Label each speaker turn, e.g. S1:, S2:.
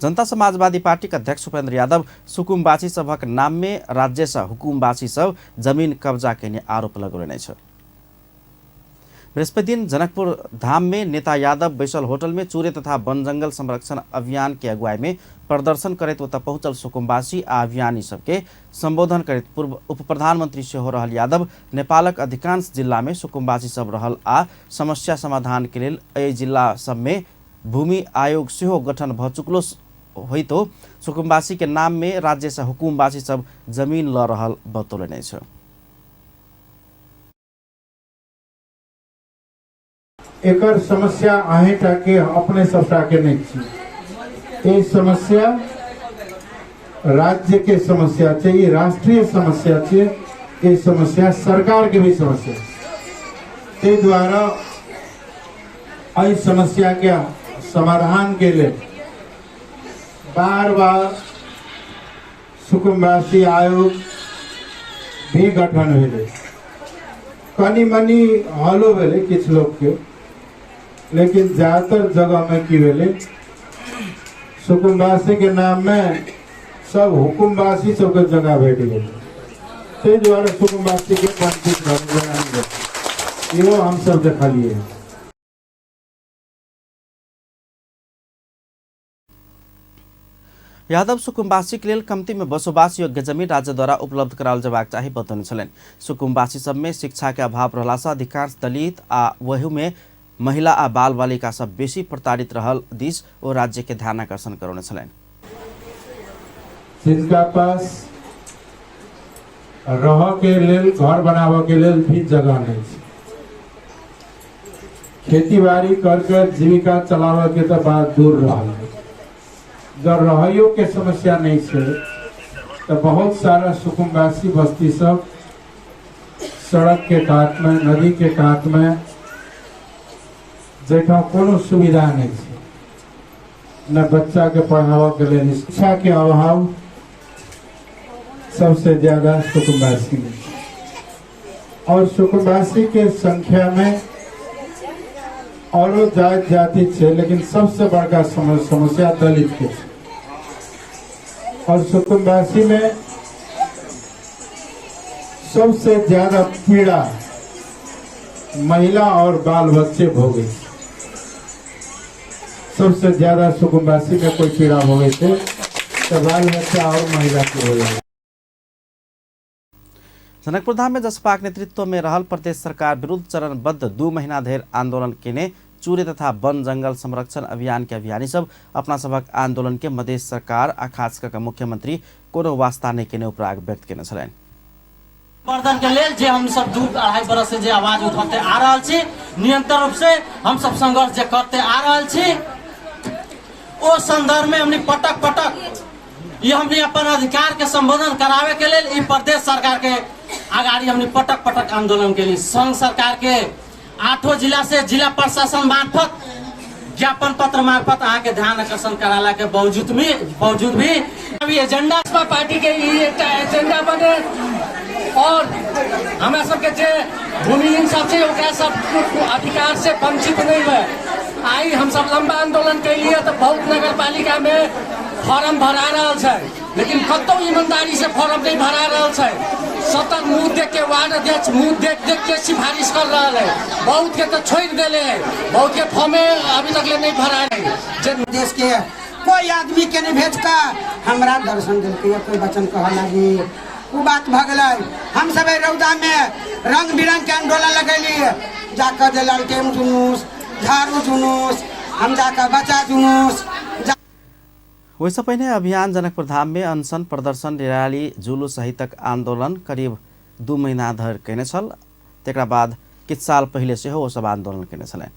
S1: जनता Samajwadi party का अध्यक्ष उपेंद्र यादव सुकुम्बासी सभक नाम में राज्य से हुकुमबासी सब जमीन कब्जा करने आरोप लगौने छ। बृहस्पति दिन जनकपुर धाम में नेता यादव बैसल होटल में चूरे तथा वन जंगल संरक्षण अभियान के अगुवाई में प्रदर्शन करत ओत पहुंचल सुकुम्बासी आ अभियानी सबके संबोधन करत पूर्व उप प्रधानमंत्री सेहो रहल यादव नेपालक अधिकांश जिला में सुकुम्बासी सब रहल आ समस्या समाधान के लेल एहि जिला सब में भूमि आयोग सेहो गठन भ चुकलो होइ तो सुकुम्बासी के नाम में राज्य से हुकुमबासी सब जमीन ल रहल बतौलने छ।
S2: एकर समस्या आहे टाके अपने सबटा के नहीं छी। ये समस्या राज्य के समस्या छे, ये राष्ट्रीय समस्या छे, ये समस्या सरकार के भी समस्या ते द्वारा इस समस्या के समाधान के लिए बार बार सुकुम्बासी आयोग भी गठन हुए। कनी मनी हलो भेले किछ लोग के, लेकिन ज्यादातर जगह में की भेले सुकुम्बासी के नाम में सब हुकुमबासी सबके जगह भेट गए। ते द्वारा सुकुम्बासी के वंचित इहो हम सब देखलिए।
S1: यादव सुकुम्बासी के लेल कम्ती में बसोबास योग्य जमीन राज्य द्वारा उपलब्ध कराल जबाक चाही बतौने छलनि। सुकुम्बासी सब में शिक्षा के अभाव रहला से अधिकांश दलित आ वहू में महिला आ बाल बालिका सब बेसी प्रताड़ित रहल दिस ओ राज्य के ध्यान आकर्षण करौने छलनि।
S2: जिनका पास रह के लेल घर बनावे के लेल भी जगह नहीं है, खेती बाड़ी करके जीविका चलावे के तो बात दूर रहा। जब रहियो के समस्या नहीं है तो बहुत सारा सुकुम्बासी बस्ती सब सड़क के कात में, नदी के कात में जैठा कोनो सुविधा नहीं है, न बच्चा के पढ़ावा के लिए शिक्षा के अभाव सबसे ज्यादा सुकुम्बासी में। और सुकुम्बासी के संख्या में और जात जाति है, लेकिन सबसे बड़का समस्या दलित के। और सुकुम्बासी में सबसे ज्यादा पीड़ा महिला और बाल बच्चे भोगे। सबसे ज्यादा सुकुम्बासी में कोई पीड़ा भोगे थे तो बाल बच्चा और महिला के हो जाए।
S1: जनकपुर धाम में जसपा नेतृत्व में रहल प्रदेश सरकार विरुद्ध चरणबद्ध 2 महीना धेर आंदोलन केने चूरे तथा वन जंगल संरक्षण अभियान के अभियानी सब अपना सबक आंदोलन के मधेश सरकार आ खास करके मुख्यमंत्री कोनो वास्ता नहीं केने उपराग व्यक्त केने छलनि।
S3: वर्धन के लेल जे हम सब 2-2.5 बरस से जे आवाज उठाते आ रहल छी, निरंतर रूप से हम सब संघर्ष जे करते आ रहल छी, ओ संदर्भ में हमने पटक पटक ये हमने अपन अधिकार के संबोधन करावे के लेल ई प्रदेश सरकार के आगाड़ी हमने पटक पटक आंदोलन के लिए संघ सरकार के 8 जिला से जिला प्रशासन मार्फत ज्ञापन पत्र मार्फत आके ध्यान आकर्षण कराला के बावजूद भी अभी एजेंडा पार्टी के एजेंडा बने और हमें सबके जे भूमिहीन सब से सब अधिकार से वंचित नहीं है। आई हम सब लंबा आंदोलन के लिए तो बहुत नगर पालिका में फॉर्म भरा रहा है, लेकिन कतौ ईमानदारी से फॉर्म नहीं भरा रहा है। सतत मुंह देख के वार्ड अध्यक्ष मुंह देख के सिफारिश कर रहा है, बहुत के तो छोड़ देले है, बहुत के फॉर्म अभी तक नहीं भरा है।
S4: देश के कोई आदमी के नहीं भेज का हमरा दर्शन दिल के कोई वचन कह लगी वो बात भगल। हम सब रौदा में रंग बिरंग के आंदोलन लगेली, जाकर जे लालटेन जुलूस, झाड़ू जुलूस, हम जाकर बचा जुलूस।
S1: वैसे पहले अभियान जनकपुर धाम में अनशन प्रदर्शन रैली जुलूस सहितक आंदोलन करीब 2 महीना धरि केने छल। तेकरा बाद किछ साल पहले से हो सब आंदोलन केने छलनि।